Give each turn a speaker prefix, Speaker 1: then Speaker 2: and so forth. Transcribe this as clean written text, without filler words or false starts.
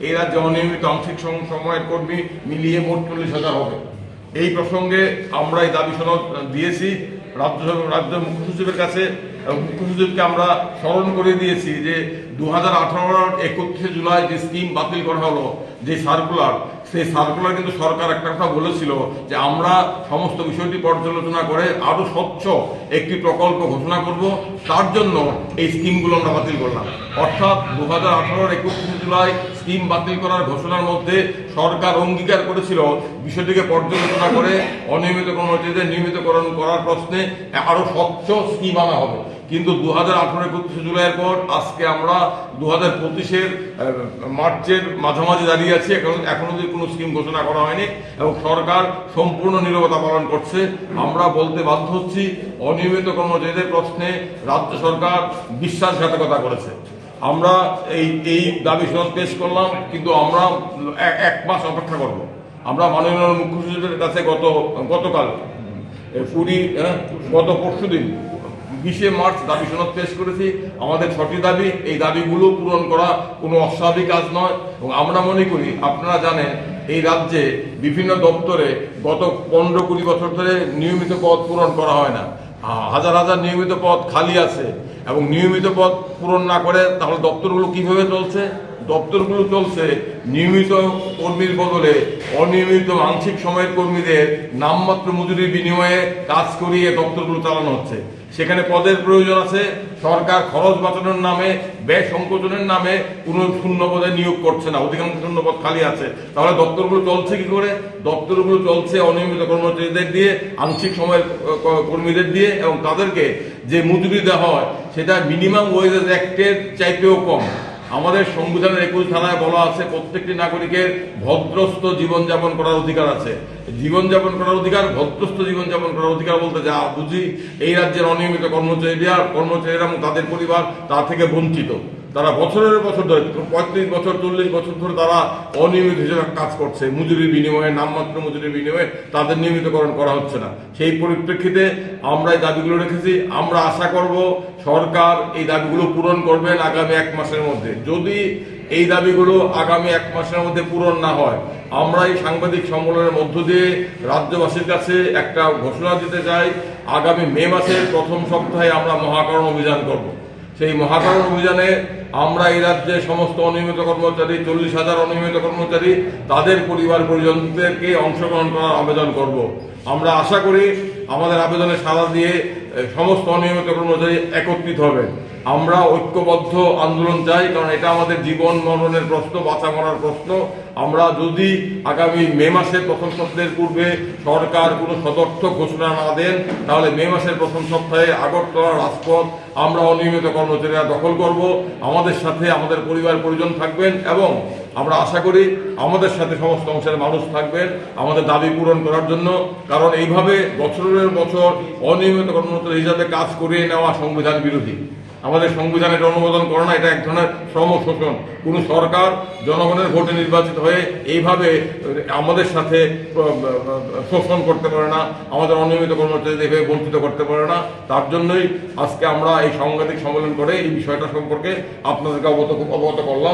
Speaker 1: এই রাজ্যে অনিয়মিত আংশিক সময়ের কর্মী মিলিয়ে মোট 40,000 হবে। এই প্রসঙ্গে আমরা এই দাবি সনদ দিয়েছি রাজ্য মুখ্য সচিবের কাছে। মুখ্য সচিবকে আমরা স্মরণ করে দিয়েছি যে 2018 31 জুলাই যে স্কিম বাতিল করা হলো, যে সার্কুলার, সেই সার্কুলার কিন্তু সরকার একটা কথা বলেছিল যে আমরা সমস্ত বিষয়টি পর্যালোচনা করে আরো স্বচ্ছ একটি প্রকল্প ঘোষণা করব, তার জন্য এই স্কিমগুলো আমরা বাতিল করলাম। অর্থাৎ 2018 31 জুলাই স্কিম বাতিল করার ঘোষণার মধ্যে সরকার অঙ্গীকার করেছিল বিষয়টিকে পর্যালোচনা করে অনিয়মিত কর্মচারীদের নিয়মিতকরণ করার প্রশ্নে আরো স্বচ্ছ স্কিম আনা হবে। কিন্তু 2018 31 জুলাইয়ের পর আজকে আমরা 2025 মার্চের মাঝামাঝি দাঁড়িয়ে আছি, এখনো কোনো স্কিম ঘোষণা করা হয়নি এবং সরকার সম্পূর্ণ নীরবতা পালন করছে। আমরা বলতে বাধ্য হচ্ছি অনিয়মিত কর্মচারীদের প্রশ্নে রাজ্য সরকার বিশ্বাসঘাতকতা করেছে। আমরা এই দাবি সনদ পেশ করলাম, কিন্তু আমরা 1 মাস অপেক্ষা করব। আমরা মাননীয় মুখ্য সচিবের কাছে গতকাল গত পরশুদিন 20 মার্চ দাবি সনদ পেশ করেছি। আমাদের 6টি দাবি, এই দাবিগুলো পূরণ করা কোনো অস্বাভাবিক কাজ নয় এবং আমরা মনে করি, আপনারা জানেন এই রাজ্যে বিভিন্ন দপ্তরে গত 15-20 বছর ধরে নিয়মিত পদ পূরণ করা হয় না। হাজার হাজার নিয়মিত পদ খালি আছে এবং নিয়মিত পদ পূরণ না করে তাহলে দপ্তরগুলো কিভাবে চলছে? দপ্তরগুলো চলছে নিয়মিত কর্মীর বদলে অনিয়মিত আংশিক সময়ের কর্মীদের নামমাত্র মজুরির বিনিময়ে কাজ করিয়ে দপ্তরগুলো চালানো হচ্ছে। সেখানে পদের প্রয়োজন আছে, সরকার খরচ বাঁচানোর নামে, ব্যয় সংকোচনের নামে কোনো শূন্য পদে নিয়োগ করছে না, অধিকাংশ শূন্য পদ খালি আছে। তাহলে দপ্তরগুলো চলছে কি করে? দপ্তরগুলো চলছে অনিয়মিত কর্মচারীদের দিয়ে, আংশিক সময়ের কর্মীদের দিয়ে, এবং তাদেরকে যে মজুরি দেওয়া হয় সেটা মিনিমাম ওয়েজেস অ্যাক্টের চাইতেও কম। আমাদের সংবিধানের 21 ধারায় বলা আছে প্রত্যেকটি নাগরিকের ভদ্রস্থ জীবনযাপন করার অধিকার আছে। জীবনযাপন করার অধিকার, ভদ্রস্থ জীবনযাপন করার অধিকার বলতে যা বুঝি, এই রাজ্যের অনিয়মিত কর্মচারীরা এবং তাদের পরিবার তা থেকে বঞ্চিত। তারা বছরের বছর ধরে 35 বছর 40 বছর ধরে তারা অনিয়মিত হিসেবে কাজ করছে, মজুরির বিনিময়ে, নামমাত্র মজুরির বিনিময়ে তাদের নিয়মিতকরণ করা হচ্ছে না। সেই পরিপ্রেক্ষিতে আমরা এই দাবিগুলো রেখেছি। আমরা আশা করব সরকার এই দাবিগুলো পূরণ করবেন আগামী 1 মাসের মধ্যে। যদি এই দাবিগুলো আগামী 1 মাসের মধ্যে পূরণ না হয়, আমরা এই সাংবাদিক সম্মেলনের মধ্য দিয়ে রাজ্যবাসীর কাছে একটা ঘোষণা দিতে চাই, আগামী মে মাসের প্রথম সপ্তাহে আমরা মহাকরণ অভিযান করব। সেই মহাকরণ অভিযানে আমরা এই রাজ্যে সমস্ত অনিয়মিত কর্মচারী, 40,000 অনিয়মিত কর্মচারী, তাদের পরিবার পরিজনদেরকে অংশগ্রহণ করার আবেদন করব। আমরা আশা করি আমাদের আবেদনে সাড়া দিয়ে সমস্ত অনিয়মিত কর্মচারী একত্রিত হবেন। আমরা ঐক্যবদ্ধ আন্দোলন চাই, কারণ এটা আমাদের জীবন মরণের প্রশ্ন, বাঁচা মরার প্রশ্ন। আমরা যদি আগামী মে মাসের প্রথম সপ্তাহের পূর্বে সরকার কোনো সদর্থক ঘোষণা না দেন, তাহলে মে মাসের প্রথম সপ্তাহে আগরতলা রাজপথ আমরা অনিয়মিত কর্মচারীরা দখল করব। আমাদের সাথে আমাদের পরিবার পরিজন থাকবেন এবং আমরা আশা করি আমাদের সাথে সমস্ত অংশের মানুষ থাকবেন আমাদের দাবি পূরণ করার জন্য। কারণ এইভাবে বছরের বছর অনিয়মিত কর্মচারী হিসাবে কাজ করিয়ে নেওয়া সংবিধান বিরোধী। আমাদের সংবিধানে এটা অনুমোদন করে না, এটা এক ধরনের শ্রম শোষণ। কোনো সরকার জনগণের ভোটে নির্বাচিত হয়ে এইভাবে আমাদের সাথে শোষণ করতে পারে না, আমাদের অনিয়মিত কর্মচারীদের এইভাবে বঞ্চিত করতে পারে না। তার জন্যই আজকে আমরা এই সাংবাদিক সম্মেলন করে এই বিষয়টা সম্পর্কে আপনাদেরকে অবগত করলাম।